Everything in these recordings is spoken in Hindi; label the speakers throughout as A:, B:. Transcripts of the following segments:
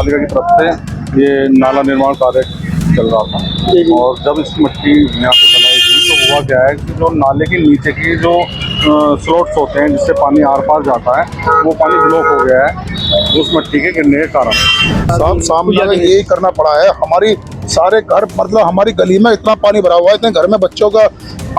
A: पालिका की तरफ से ये नाला निर्माण कार्य चल रहा था और जब इस मिट्टी यहाँ पे बनाई गई तो हुआ क्या है कि जो नाले के नीचे की जो स्लॉट्स होते हैं जिससे पानी आर पार जाता है वो पानी ब्लॉक हो गया है उस मिट्टी के गिरने के कारण।
B: सब सामने यही करना पड़ा है। हमारी सारे घर मतलब हमारी गली में इतना पानी भरा हुआ है, इतने घर में बच्चों का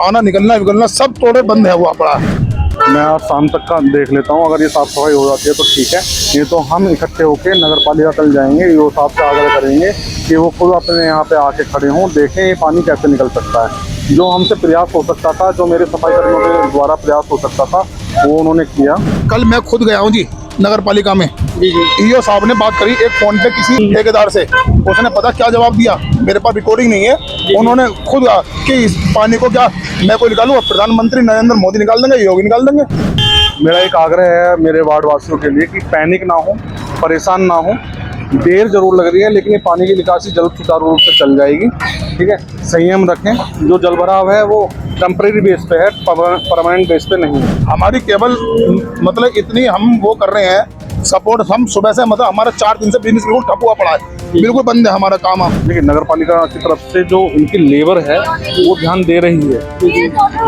B: आना निकलना सब तोड़े बंद है हुआ पड़ा है।
A: मैं आज शाम तक का देख लेता हूँ, अगर ये साफ सफाई हो जाती है तो ठीक है, ये तो हम इकट्ठे होकर नगर पालिका कल जाएंगे, ये साहब से आग्रह करेंगे कि वो खुद अपने यहाँ पे आके खड़े हों, देखें ये पानी कैसे निकल सकता है। जो हमसे प्रयास हो सकता था, जो मेरे सफाई कर्मियों के द्वारा प्रयास हो सकता था, वो उन्होंने किया।
B: कल मैं खुद गया हूँ जी नगर पालिका में, ईओ साहब ने बात करी एक फोन पे किसी ठेकेदार से, उसने पता क्या जवाब दिया, मेरे पास रिकॉर्डिंग नहीं है, उन्होंने खुद कहा कि इस पानी को क्या मैं को निकालूं, प्रधानमंत्री नरेंद्र मोदी निकाल देंगे, योगी निकाल देंगे।
A: मेरा एक आग्रह है मेरे वार्ड वासियों के लिए कि पैनिक ना हो, परेशान ना हो, देर जरूर लग रही है लेकिन ये पानी की निकासी जल्द सुचारू रूप से चल जाएगी, ठीक है। संयम रखें, जो जल भराव है वो टेम्परेरी बेस पे है, परमानेंट बेस पे नहीं है।
B: हमारी केवल मतलब इतनी हम वो कर रहे हैं सपोर्ट, हम सुबह से मतलब हमारा 4 दिन से बिजनेस बिल्कुल ठप हुआ पड़ा है, बिल्कुल बंद है हमारा काम।
A: देखिए नगर पालिका की तरफ से जो उनकी लेबर है वो ध्यान दे रही है,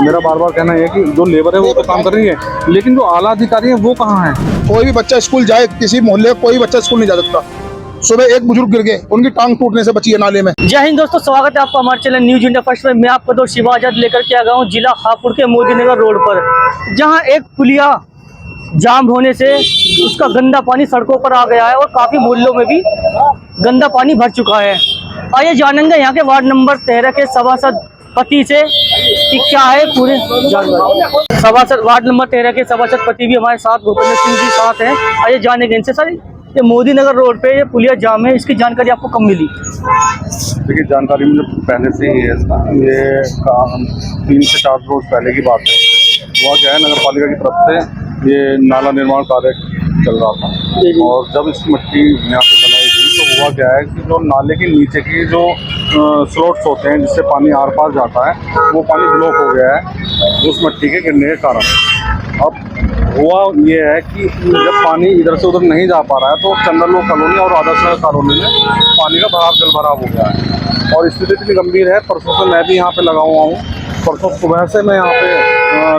A: मेरा बार बार कहना है कि जो लेबर है वो तो काम कर रही है, लेकिन जो आला अधिकारी है वो कहाँ है।
B: कोई भी बच्चा स्कूल जाए, किसी मोहल्ले कोई बच्चा स्कूल नहीं जा सकता। सुबह एक बुजुर्ग गिर गए, उनकी टांग टूटने से बची है नाले में।
C: जय हिंद दोस्तों, स्वागत है आपका हमारे चैनल न्यूज इंडिया फर्स्ट में। मैं आपका दोस्त शिवा आजाद लेकर के आ गया हूँ जिला हापुड़ के मोदीनगर रोड पर, जहाँ एक पुलिया जाम होने से उसका गंदा पानी सड़कों पर आ गया है और काफी मोहल्लों में भी गंदा पानी भर चुका है। आइए जानेंगे यहाँ के वार्ड नंबर 13 के सभासद पति से कि क्या है पूरे जानकारी। सभासद वार्ड नंबर 13 के सभासद पति भी हमारे साथ भूपेंद्र सिंह जी साथ हैं। आइए जानेंगे इनसे। सर, ये मोदीनगर रोड पे ये पुलिया जाम है, इसकी जानकारी आपको कब मिली?
A: देखिए जानकारी मुझे पहले से ही है इसका, ये काम 3 से 4 रोज पहले की बात है। हुआ क्या है, नगर पालिका की तरफ से ये नाला निर्माण कार्य चल रहा था और जब इस मिट्टी यहाँ पे बनाई गई तो हुआ क्या है कि जो नाले के नीचे की जो स्लॉट्स होते हैं जिससे पानी आर पार जाता है वो पानी ब्लॉक हो गया है उस मिट्टी के गिरने के कारण। अब हुआ ये है कि जब पानी इधर से उधर नहीं जा पा रहा है तो चंदनलोक कॉलोनी और आदर्श नगर कॉलोनी में पानी का भराव जल भराव हो गया है और स्थिति इतनी गंभीर है। परसों से मैं भी यहाँ पे लगा हुआ हूँ, परसों सुबह से मैं यहाँ पे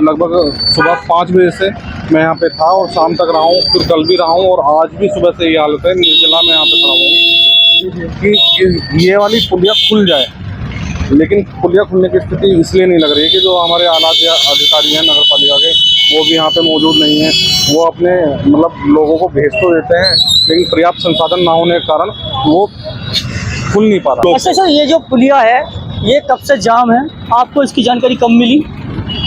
A: लगभग सुबह 5 बजे से मैं यहाँ पे था और शाम तक रहा हूँ, फिर कल भी रहा हूँ और आज भी सुबह से ये हालत है। निर्जला में यहाँ पे खड़ा हूँ कि ये वाली पुलिया खुल जाए, लेकिन पुलिया खुलने की स्थिति इसलिए नहीं लग रही है कि जो हमारे आला अधिकारी हैं नगर पालिका के वो भी यहाँ पे मौजूद नहीं है। वो अपने मतलब लोगों को भेज तो देते हैं लेकिन पर्याप्त संसाधन ना होने के कारण वो खुल नहीं पा रहा।
C: अच्छा सर, ये जो पुलिया है ये कब से जाम है, आपको इसकी जानकारी कब मिली?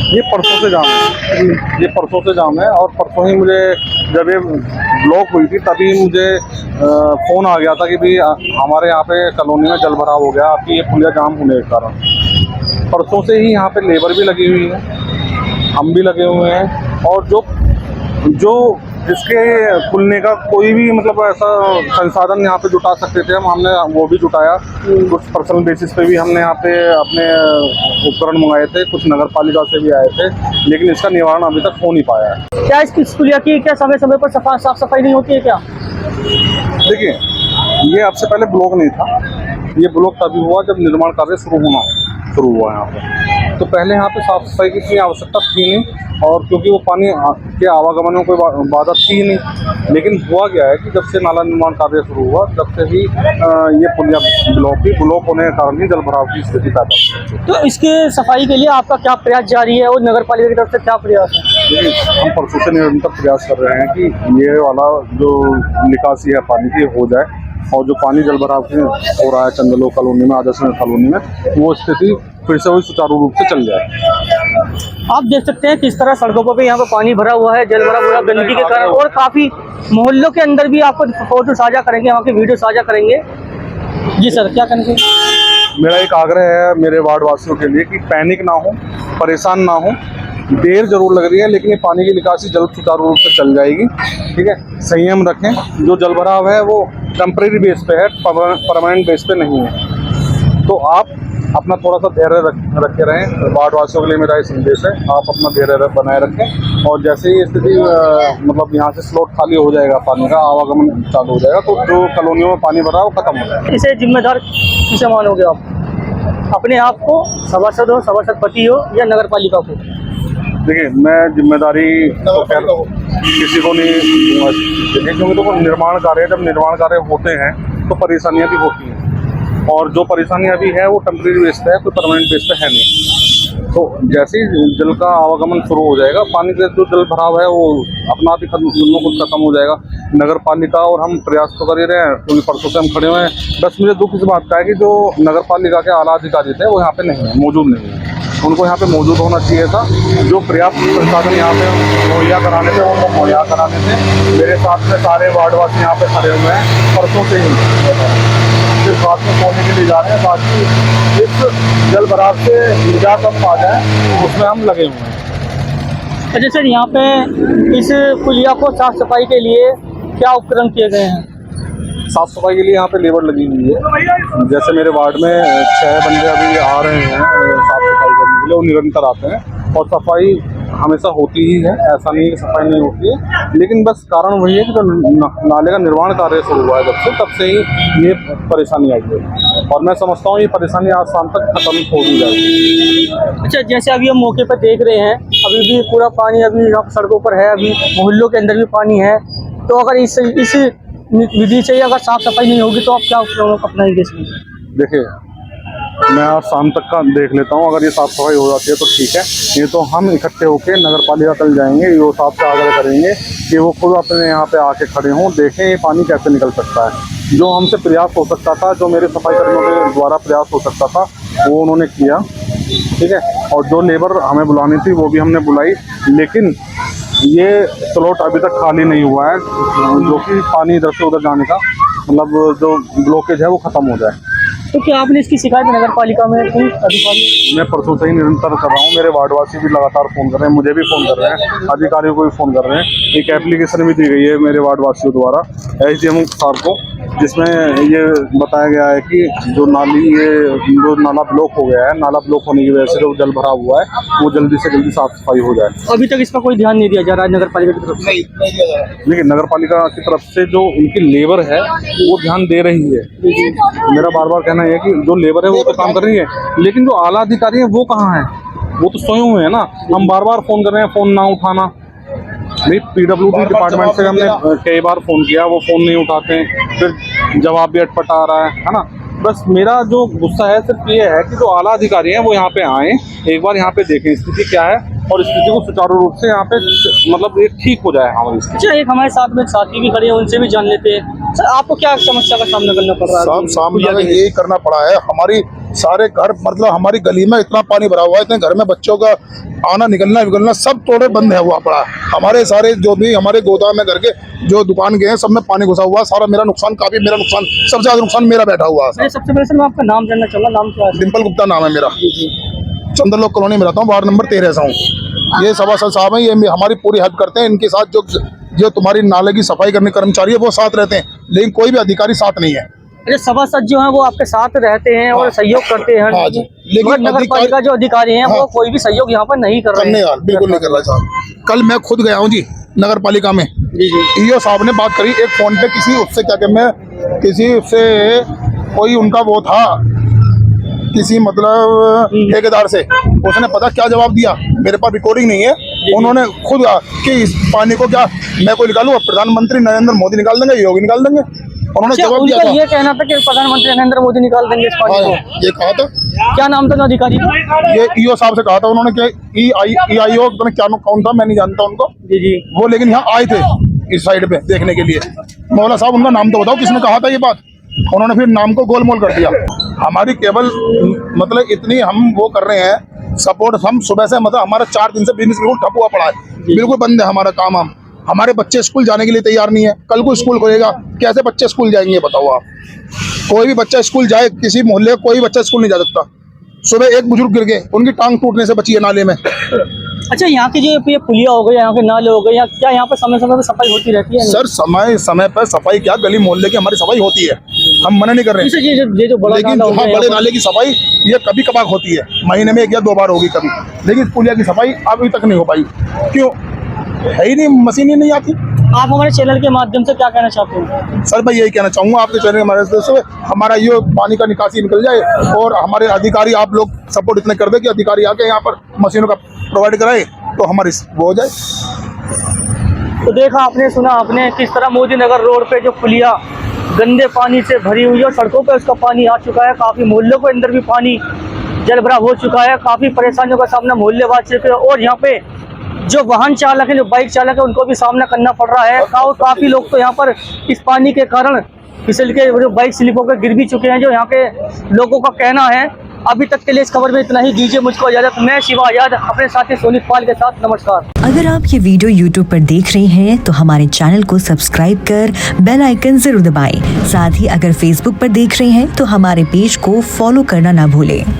A: ये परसों से जाम है, ये परसों से जाम है और परसों ही मुझे जब ये ब्लॉक हुई थी तभी मुझे फ़ोन आ गया था कि भाई हमारे यहाँ पे कॉलोनी में जल भराव हो गया, आपकी ये पुलिया जाम होने के कारण। परसों से ही यहाँ पे लेबर भी लगी हुई है, हम भी लगे हुए हैं और जो जिसके खुलने का कोई भी मतलब ऐसा संसाधन यहाँ पे जुटा सकते थे हमने वो भी जुटाया। कुछ पर्सनल बेसिस पे भी हमने यहाँ पे अपने उपकरण मंगाए थे, कुछ नगर पालिका से भी आए थे, लेकिन इसका निवारण अभी तक हो नहीं पाया है।
C: क्या इसकी पुलिया की क्या समय समय पर साफ सफाई नहीं होती है क्या?
A: देखिए ये अब से पहले ब्लॉक नहीं था, ये ब्लॉक तभी हुआ जब निर्माण कार्य शुरू हुआ यहाँ पे, तो पहले यहाँ पे साफ सफाई की इतनी आवश्यकता थी नहीं और क्योंकि वो पानी के आवागमन में कोई बाधा थी नहीं। लेकिन हुआ गया है कि जब से नाला निर्माण कार्य शुरू हुआ तब से ही ये पुलिया ब्लॉक होने के कारण ही जल भराव की स्थिति पैदा हुई।
C: तो इसके सफाई के लिए आपका क्या प्रयास जारी है और नगर पालिका की तरफ से क्या प्रयास है?
A: हम परसों से निरंतर प्रयास कर रहे हैं कि ये वाला जो निकासी है पानी की हो जाए और जो पानी जल भराव हो रहा है चंदनलोक कॉलोनी में, आदर्श नगर कॉलोनी में, वो स्थिति फिर से वही सुचारू रूप से चल जाए।
C: आप देख सकते हैं किस तरह सड़कों पर भी यहाँ पर पानी भरा हुआ है, जल भरा हुआ है गंदगी के कारण, और काफी मोहल्लों के अंदर भी आपको फोटो साझा करेंगे, वहाँ की वीडियो साझा करेंगे। जी सर, क्या कहना चाहिए?
A: मेरा एक आग्रह है मेरे वार्ड वासियों के लिए कि पैनिक ना हो, परेशान ना हो, देर जरूर लग रही है लेकिन ये पानी की निकासी जल्द सुचारू रूप से चल जाएगी, ठीक है। संयम रखें, जो जल भराव है वो टेम्परेरी बेस पे है, परमानेंट बेस पे नहीं है। तो आप अपना थोड़ा सा धैर्य रखे रहें। वार्ड वासियों के लिए मेरा ये संदेश है, आप अपना धैर्य बनाए रखें और जैसे ही स्थिति मतलब यहाँ से स्लॉट खाली हो जाएगा, पानी का आवागमन चालू हो जाएगा, तो जो कॉलोनियों में पानी भरा है वो खत्म हो जाएगा।
C: इसे जिम्मेदार किसे मानोगे आप? अपने आप को, सभासद हो, सभासद पति हो, या नगर पालिका को?
A: देखिए, मैं जिम्मेदारी तो खैर किसी को नहीं दूंगा, देखिए, क्योंकि तो निर्माण कार्य, जब निर्माण कार्य होते हैं तो परेशानियां भी होती हैं और जो परेशानियां भी है वो टेम्परेरी बेस पे है, कोई परमानेंट बेस पे है नहीं। तो जैसे ही जल का आवागमन शुरू हो जाएगा, पानी का जो जल भराव है वो अपना आप ही खत्म हो जाएगा। नगर पालिका और हम प्रयास तो कर ही रहे हैं, क्योंकि परसों से हम खड़े हुए हैं। बस मुझे दुख इस बात का है कि जो नगर पालिका के आला अधिकारी थे वो यहाँ पे नहीं है, मौजूद नहीं है। उनको यहाँ पे मौजूद होना चाहिए था। जो पर्याप्त संसाधन यहाँ पे मुहैया कराने थे वो मुहैया कराने थे। मेरे साथ में सारे वार्डवासी यहाँ पे खड़े हुए हैं परसों से ही, सिर्फ रात में सोने के लिए जा रहे हैं। बाकी इस जल भराव से निजात हम पा जाए उसमें हम लगे हुए हैं।
C: अच्छा सर, यहाँ पे इस पुलिया को साफ सफाई के लिए क्या उपकरण किए गए हैं?
A: साफ सफाई के लिए यहाँ पे लेबर लगी हुई है। जैसे मेरे वार्ड में 6 बंदे अभी आ रहे हैं साफ सफाई करने के लिए, वो निरंतर आते हैं और सफाई हमेशा होती ही है, ऐसा नहीं है कि सफाई नहीं होती है। लेकिन बस कारण वही है कि जो नाले का निर्माण कार्य शुरू हुआ है तब से ही ये परेशानी आई है और मैं समझता हूँ ये परेशानी आज शाम तक खत्म हो भी जाएगी।
C: अच्छा, जैसे अभी हम मौके पर देख रहे हैं, अभी भी पूरा पानी अभी यहाँ सड़कों पर है, अभी मोहल्लों के अंदर भी पानी है। तो अगर इस विधि से अगर साफ सफाई नहीं होगी तो आप क्या उपयोग अपनाएंगे इसमें?
A: देखिए, मैं आज शाम तक का देख लेता हूँ, अगर ये साफ सफाई हो जाती है तो ठीक है, ये तो हम इकट्ठे होकर नगर पालिका तक जाएंगे, ये साफ से आग्रह करेंगे कि वो खुद अपने यहाँ पे आके खड़े हों, देखें ये पानी कैसे निकल सकता है। जो हमसे प्रयास हो सकता था, जो मेरे सफाई कर्मियों के द्वारा प्रयास हो सकता था, वो उन्होंने किया, ठीक है। और जो लेबर हमें बुलानी थी वो भी हमने बुलाई, लेकिन ये स्लॉट अभी तक खाली नहीं हुआ है, जो कि पानी इधर से उधर जाने का मतलब जो ब्लॉकेज है वो खत्म हो जाए।
C: तो क्या आपने इसकी शिकायत नगर पालिका में की अधिकारी?
A: मैं परसों से ही निरंतर कर रहा हूँ, मेरे वार्डवासी भी लगातार फ़ोन कर रहे हैं, मुझे भी फ़ोन कर रहे हैं, अधिकारियों को भी फ़ोन कर रहे हैं। एक एप्लीकेशन भी दी गई है मेरे वार्डवासियों द्वारा SDM साहब को, जिसमें ये बताया गया है कि जो नाला ब्लॉक हो गया है, नाला ब्लॉक होने की वजह से जो जल भरा हुआ है वो जल्दी से जल्दी साफ सफाई हो जाए।
C: अभी तक इसका कोई ध्यान नहीं दिया जा रहा है नगर पालिका की तरफ से?
B: नहीं दिया जा रहा है।
A: देखिए, नगर पालिका की तरफ से जो उनकी लेबर है वो ध्यान दे रही है। मेरा बार बार कहना है कि जो लेबर है वो तो काम कर रही है, लेकिन जो आला अधिकारी है वो कहाँ है? वो तो सोए हुए हैं ना। हम बार बार फ़ोन कर रहे हैं, फ़ोन ना उठाना। भाई PWD डिपार्टमेंट से हमने कई बार फ़ोन किया, वो फ़ोन नहीं उठाते हैं, फिर जवाब भी अटपटा आ रहा है ना। बस मेरा जो गुस्सा है सिर्फ ये है कि जो आला अधिकारी हैं वो यहाँ पे आएँ, एक बार यहाँ पे देखें स्थिति क्या है और स्थिति को सुचारू रूप से यहाँ पे मतलब ये ठीक हो जाए हमारी स्थिति।
C: अच्छा, एक हमारे साथ में साथी भी खड़े हैं, उनसे भी जान लेते हैं। सर, आपको क्या समस्या का सामना करना पड़ रहा है?
B: सब सामना यही करना पड़ा है। हमारी सारे घर मतलब हमारी गली में इतना पानी भरा हुआ है, इतने घर में बच्चों का आना निकलना सब तोड़े बंद है हुआ पड़ा। हमारे सारे जो भी हमारे गोदाम में घर के जो दुकान के हैं सब में पानी घुसा हुआ। सारा मेरा नुकसान, काफी मेरा नुकसान, सबसे ज्यादा नुकसान मेरा बैठा हुआ है।
C: सबसे पहले सर मैं आपका नाम जानना चाहूँगा, नाम क्या है?
B: डिम्पल गुप्ता नाम है मेरा, चंद्रलोक कॉलोनी में रहता हूँ, वार्ड नंबर 13 से हूँ। ये सभासद साहब हैं, ये हमारी पूरी हेल्प करते हैं। इनके साथ जो तुम्हारी नाले की सफाई करने कर्मचारी है वो साथ रहते हैं, लेकिन कोई भी अधिकारी साथ नहीं है।
C: अरे, सभासद जो है वो आपके साथ रहते हैं और सहयोग करते हैं,
B: हाँ जी, लेकिन
C: नगर पालिका जो अधिकारी हैं वो कोई भी सहयोग यहाँ पर नहीं कर रहे हैं।
B: बिल्कुल नहीं कर रहा साहब। कल मैं खुद गया हूँ जी नगर पालिका में, EO साहब ने बात करी एक फोन पे, किसी उससे क्या कहते हैं, किसी उससे कोई उनका वो था, किसी मतलब ठेकेदार से, उसने पता क्या जवाब दिया, मेरे पास रिकॉर्डिंग नहीं है। उन्होंने खुद कहा कि इस पानी को क्या मैं कोई निकालूं, प्रधानमंत्री नरेंद्र मोदी निकाल देंगे, योगी निकाल देंगे। उन्होंने जवाब दिया था,
C: ये कहना था कि प्रधानमंत्री नरेंद्र मोदी निकाल देंगे इस पानी को।
B: ये कहा था।
C: क्या नाम था अधिकारी का?
B: ये EO साहब से कहा था उन्होंने कि EIO क्या कौन था, मैं नहीं जानता उनको
C: जी। वो
B: लेकिन यहाँ आए थे इस साइड पे देखने के लिए। मौला साहब उनका नाम तो बताओ, किसने कहा था ये बात? उन्होंने फिर नाम को गोलमोल कर दिया। हमारी केवल मतलब इतनी हम वो कर रहे हैं सपोर्ट, हम सुबह से मतलब हमारा 4 दिन से बिजनेस बिल्कुल ठप हुआ पड़ा है, बिल्कुल बंद है हमारा काम। हमारे बच्चे स्कूल जाने के लिए तैयार नहीं है। कल को स्कूल खुलेगा, कैसे बच्चे स्कूल जाएंगे बताओ आप? कोई भी बच्चा स्कूल जाए, किसी मोहल्ले का कोई बच्चा स्कूल नहीं जा सकता। सुबह एक बुजुर्ग गिर गए, उनकी टांग टूटने से बची है नाले में।
C: अच्छा, यहाँ की जो ये पुलिया हो गई, यहाँ के नाले हो गए, क्या यहाँ पर समय समय पर सफाई होती रहती है?
B: सर समय समय पर सफाई क्या, गली मोहल्ले की हमारी सफाई होती है। हम मना नहीं कर रहे
C: इसे
B: हैं,
C: ये जो बड़ा
B: लेकिन
C: नाला हो
B: जहाँ
C: गया
B: बड़े
C: यहाँ
B: नाले की सफाई ये कभी कभार होती है, महीने में 1 या 2 बार होगी कभी, लेकिन इस पुलिया की सफाई अभी तक नहीं हो पाई। क्यों? है ही नहीं, मशीन ही नहीं आती।
C: पर आप हमारे चैनल के माध्यम से क्या कहना चाहते हैं?
B: सर मैं यही कहना चाहूँगा आपके चैनल के माध्यम से हमारा ये पानी का निकासी निकल जाए और हमारे अधिकारी आप लोग सपोर्ट इतने कर दे कि अधिकारी आके यहाँ पर मशीनों का प्रोवाइड कराए तो हमारी वो हो जाए।
C: तो देखा आपने, सुना आपने किस तरह मोदी नगर रोड पे जो पुलिया गंदे पानी से भरी हुई है और सड़कों पे उसका पानी आ चुका है, काफ़ी मोहल्लों के अंदर भी पानी जलभराव हो चुका है, काफ़ी परेशानियों का सामना मोहल्ले वासियों के और यहाँ पे जो वाहन चालक है, जो बाइक चालक है, उनको भी सामना करना पड़ रहा है। और काफ़ी लोग तो यहाँ पर इस पानी के कारण फिसल के जो बाइक स्लिप होकर गिर भी चुके हैं, जो यहाँ के लोगों का कहना है। अभी तक के लिए इस खबर में इतना ही। दीजिए मुझको इजाजत। मैं शिवा आजाद अपने साथी सोनित पाल के साथ। नमस्कार।
D: अगर आप ये वीडियो YouTube पर देख रहे हैं तो हमारे चैनल को सब्सक्राइब कर बेल आइकन जरूर दबाएं। साथ ही अगर Facebook पर देख रहे हैं तो हमारे पेज को फॉलो करना ना भूलें।